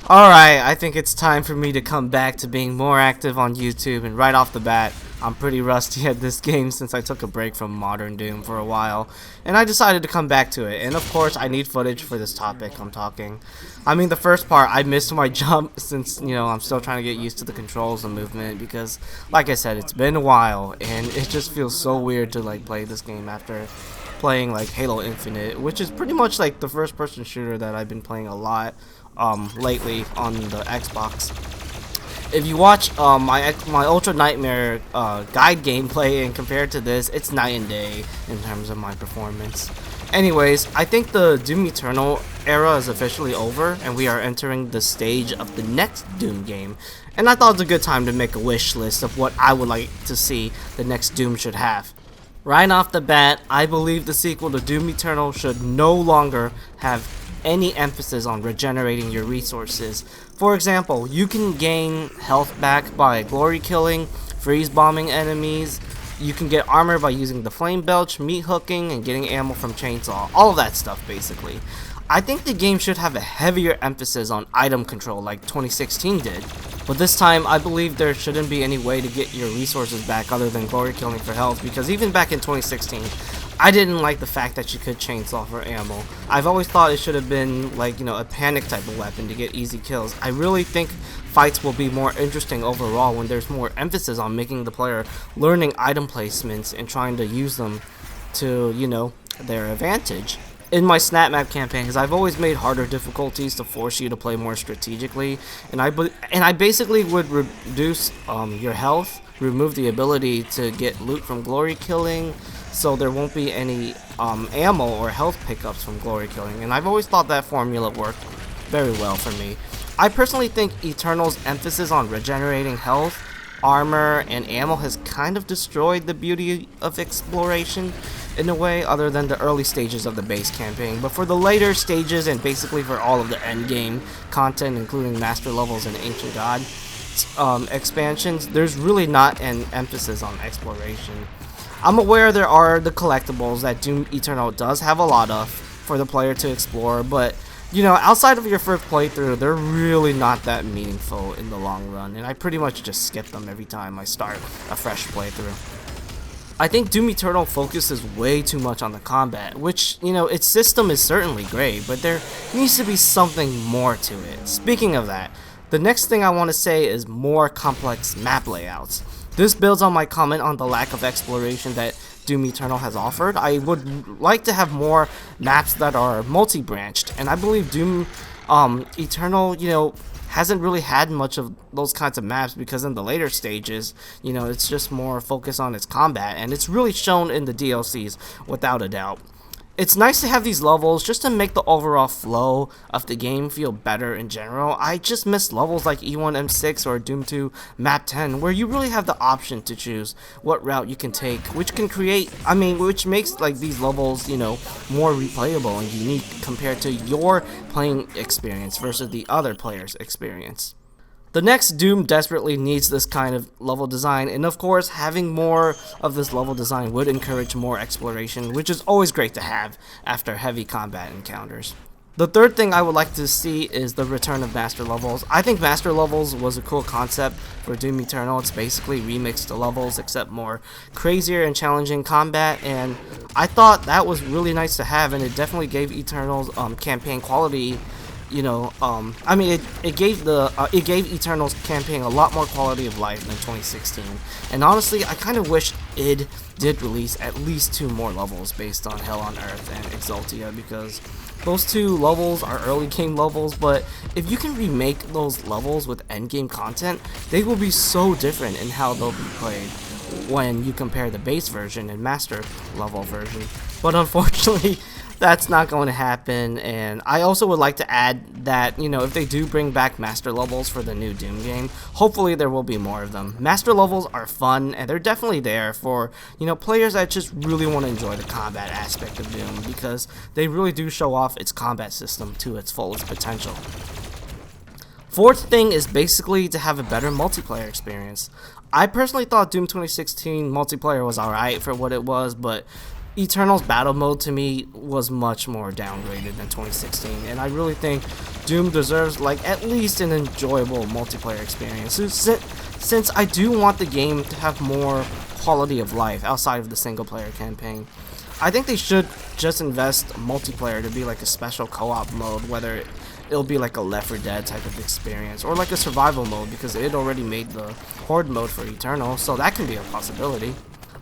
Alright, I think it's time for me to come back to being more active on YouTube, and right off the bat, I'm pretty rusty at this game since I took a break from Modern Doom for a while, and I decided to come back to it, and of course I need footage for this topic I'm talking. I mean, the first part, I missed my jump since, I'm still trying to get used to the controls and movement because, like I said, it's been a while, and it just feels so weird to, play this game after playing, Halo Infinite, which is pretty much, the first-person shooter that I've been playing a lot lately on the Xbox. If you watch my Ultra Nightmare guide gameplay and compare it to this, it's night and day in terms of my performance. Anyways, I think the Doom Eternal era is officially over, and we are entering the stage of the next Doom game. And I thought it was a good time to make a wish list of what I would like to see the next Doom should have. Right off the bat, I believe the sequel to Doom Eternal should no longer have any emphasis on regenerating your resources. For example, you can gain health back by glory killing, freeze bombing enemies, you can get armor by using the flame belch, meat hooking, and getting ammo from chainsaw, all of that stuff basically. I think the game should have a heavier emphasis on item control like 2016 did, but this time I believe there shouldn't be any way to get your resources back other than glory killing for health, because even back in 2016 I didn't like the fact that you could chainsaw for ammo. I've always thought it should have been a panic type of weapon to get easy kills. I really think fights will be more interesting overall when there's more emphasis on making the player learning item placements and trying to use them to, their advantage. In my snap map campaigns, I've always made harder difficulties to force you to play more strategically, and I basically would reduce your health, remove the ability to get loot from glory killing, so there won't be any ammo or health pickups from glory killing, and I've always thought that formula worked very well for me. I personally think Eternal's emphasis on regenerating health, armor, and ammo has kind of destroyed the beauty of exploration in a way, other than the early stages of the base campaign. But for the later stages and basically for all of the end game content, including master levels and ancient god expansions, there's really not an emphasis on exploration. I'm aware there are the collectibles that Doom Eternal does have a lot of for the player to explore, but outside of your first playthrough, they're really not that meaningful in the long run, and I pretty much just skip them every time I start a fresh playthrough. I think Doom Eternal focuses way too much on the combat, which, its system is certainly great, but there needs to be something more to it. Speaking of that, the next thing I want to say is more complex map layouts. This builds on my comment on the lack of exploration that Doom Eternal has offered. I would like to have more maps that are multi-branched, and I believe Doom Eternal, hasn't really had much of those kinds of maps, because in the later stages, it's just more focused on its combat, and it's really shown in the DLCs without a doubt. It's nice to have these levels just to make the overall flow of the game feel better in general. I just miss levels like E1M6 or Doom 2 Map 10, where you really have the option to choose what route you can take, which makes these levels, more replayable and unique compared to your playing experience versus the other player's experience. The next Doom desperately needs this kind of level design, and of course having more of this level design would encourage more exploration, which is always great to have after heavy combat encounters. The third thing I would like to see is the return of Master Levels. I think Master Levels was a cool concept for Doom Eternal. It's basically remixed the levels except more crazier and challenging combat, and I thought that was really nice to have, and it definitely gave Eternal's campaign quality. It gave Eternal's campaign a lot more quality of life than 2016, and honestly, I kind of wish id did release at least 2 more levels based on Hell on Earth and Exaltia, because those 2 levels are early game levels, but if you can remake those levels with end game content, they will be so different in how they'll be played when you compare the base version and master level version. But unfortunately, that's not going to happen, and I also would like to add that, if they do bring back master levels for the new Doom game, hopefully there will be more of them. Master levels are fun, and they're definitely there for, players that just really want to enjoy the combat aspect of Doom, because they really do show off its combat system to its fullest potential. Fourth thing is basically to have a better multiplayer experience. I personally thought Doom 2016 multiplayer was alright for what it was, but Eternal's battle mode to me was much more downgraded than 2016, and I really think Doom deserves like at least an enjoyable multiplayer experience, since I do want the game to have more quality of life outside of the single player campaign. I think they should just invest multiplayer to be like a special co-op mode, whether it'll be like a Left 4 Dead type of experience or like a survival mode, because it already made the Horde mode for Eternal, so that can be a possibility.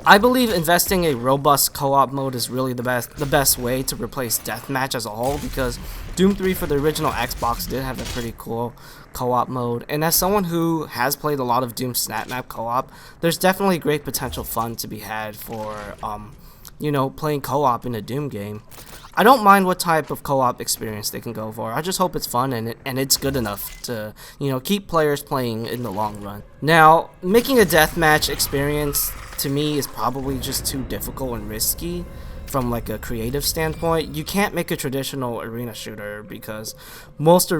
I believe investing a robust co-op mode is really the best way to replace deathmatch as a whole, because Doom 3 for the original Xbox did have a pretty cool co-op mode, and as someone who has played a lot of Doom Snap Map co-op, there's definitely great potential fun to be had for you know, playing co-op in a Doom game. I don't mind what type of co-op experience they can go for. I just hope it's fun and it's good enough to, you know, keep players playing in the long run. Now, making a deathmatch experience to me is probably just too difficult and risky from like a creative standpoint. You can't make a traditional arena shooter because most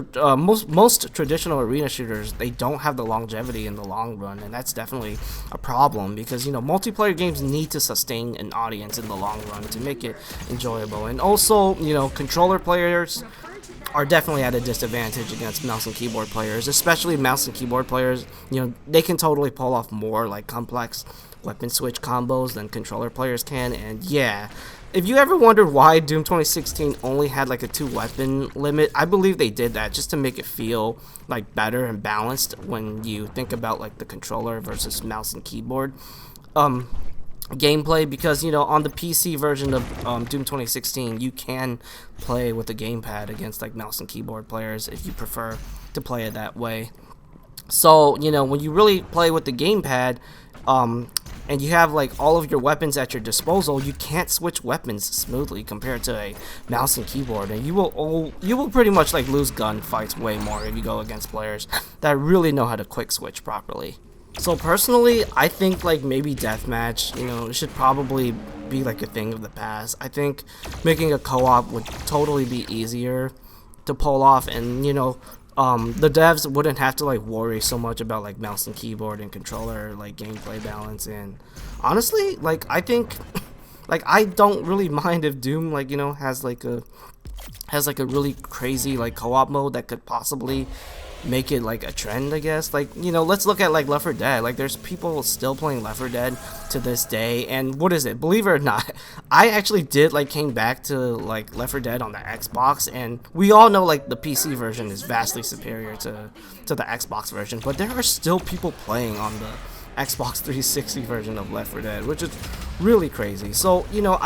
traditional arena shooters, they don't have the longevity in the long run, and that's definitely a problem because, you know, multiplayer games need to sustain an audience in the long run to make it enjoyable. And also, you know, controller players are definitely at a disadvantage against mouse and keyboard players, especially mouse and keyboard players. You know, they can totally pull off more like complex weapon switch combos than controller players can. And yeah, if you ever wondered why Doom 2016 only had like a 2-weapon limit, I believe they did that just to make it feel like better and balanced when you think about like the controller versus mouse and keyboard gameplay, because, you know, on the PC version of Doom 2016 you can play with a gamepad against like mouse and keyboard players if you prefer to play it that way. So, you know, when you really play with the gamepad and you have like all of your weapons at your disposal, you can't switch weapons smoothly compared to a mouse and keyboard, and you will pretty much like lose gunfights way more if you go against players that really know how to quick switch properly. So personally, I think like maybe deathmatch, you know, should probably be like a thing of the past. I think making a co-op would totally be easier to pull off, and, you know, the devs wouldn't have to like worry so much about like mouse and keyboard and controller like gameplay balance. And honestly, like I think like I don't really mind if Doom, like, you know, has like a really crazy like co-op mode that could possibly make it like a trend, I guess. Like, you know, let's look at like Left 4 Dead. Like, there's people still playing Left 4 Dead to this day, and what is it, believe it or not, I actually did like came back to like Left 4 Dead on the Xbox, and we all know like the PC version is vastly superior to the Xbox version, but there are still people playing on the Xbox 360 version of Left 4 Dead, which is really crazy. So, you know,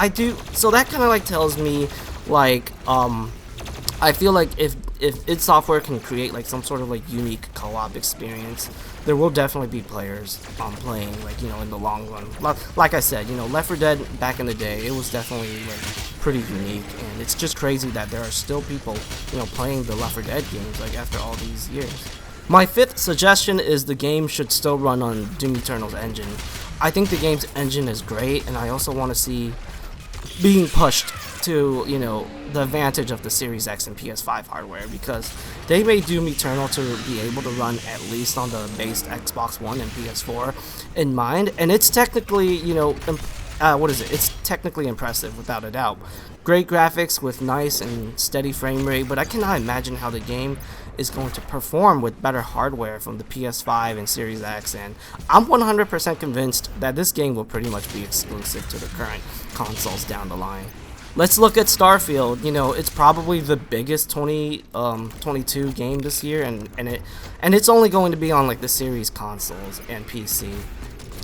so that kind of like tells me like I feel like if id Software can create like some sort of like unique co-op experience, there will definitely be players playing, like, you know, in the long run. Like I said, you know, Left 4 Dead back in the day, it was definitely like pretty unique, and it's just crazy that there are still people, you know, playing the Left 4 Dead games like after all these years. My fifth suggestion is the game should still run on Doom Eternal's engine. I think the game's engine is great, and I also want to see being pushed to, you know, the advantage of the Series X and PS5 hardware, because they made Doom Eternal to be able to run at least on the base Xbox One and PS4 in mind, and it's technically, you know, it's technically impressive without a doubt. Great graphics with nice and steady frame rate, but I cannot imagine how the game is going to perform with better hardware from the PS5 and Series X, and I'm 100% convinced that this game will pretty much be exclusive to the current consoles down the line. Let's look at Starfield. You know, it's probably the biggest 2022 game this year, and it's only going to be on like the series consoles and PC.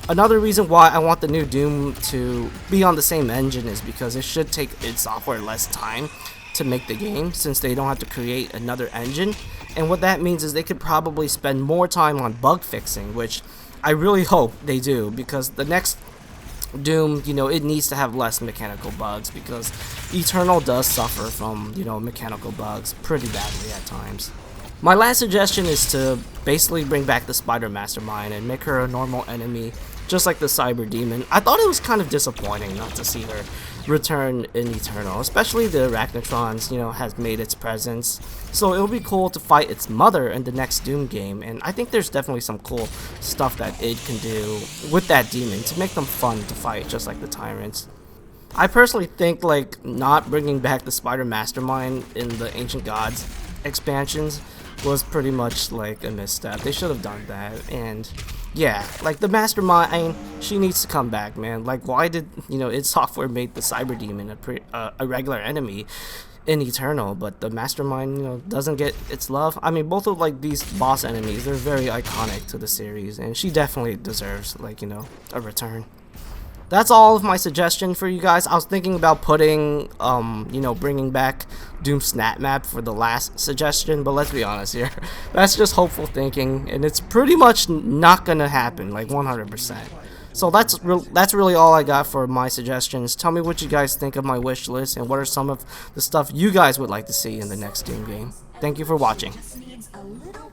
Another reason why I want the new Doom to be on the same engine is because it should take id Software less time to make the game, since they don't have to create another engine. And what that means is they could probably spend more time on bug fixing, which I really hope they do, because the next Doom, you know, it needs to have less mechanical bugs, because Eternal does suffer from, you know, mechanical bugs pretty badly at times. My last suggestion is to basically bring back the Spider Mastermind and make her a normal enemy, just like the Cyber Demon. I thought it was kind of disappointing not to see her return in Eternal, especially the Arachnotrons, you know, has made its presence. So it'll be cool to fight its mother in the next Doom game, and I think there's definitely some cool stuff that id can do with that demon to make them fun to fight, just like the Tyrants. I personally think like not bringing back the Spider Mastermind in the Ancient Gods expansions was pretty much like a misstep. They should have done that. And yeah, like the Mastermind, she needs to come back, man. Like, why did id Software make the Cyber Demon a regular enemy in Eternal, but the Mastermind doesn't get its love? I mean, both of like these boss enemies, they're very iconic to the series, and she definitely deserves like a return. That's all of my suggestion for you guys. I was thinking about putting, bringing back Doom Snap Map for the last suggestion, but let's be honest here. That's just hopeful thinking, and it's pretty much not gonna happen, like 100%. So that's really all I got for my suggestions. Tell me what you guys think of my wish list, and what are some of the stuff you guys would like to see in the next Doom game. Thank you for watching. Needs a little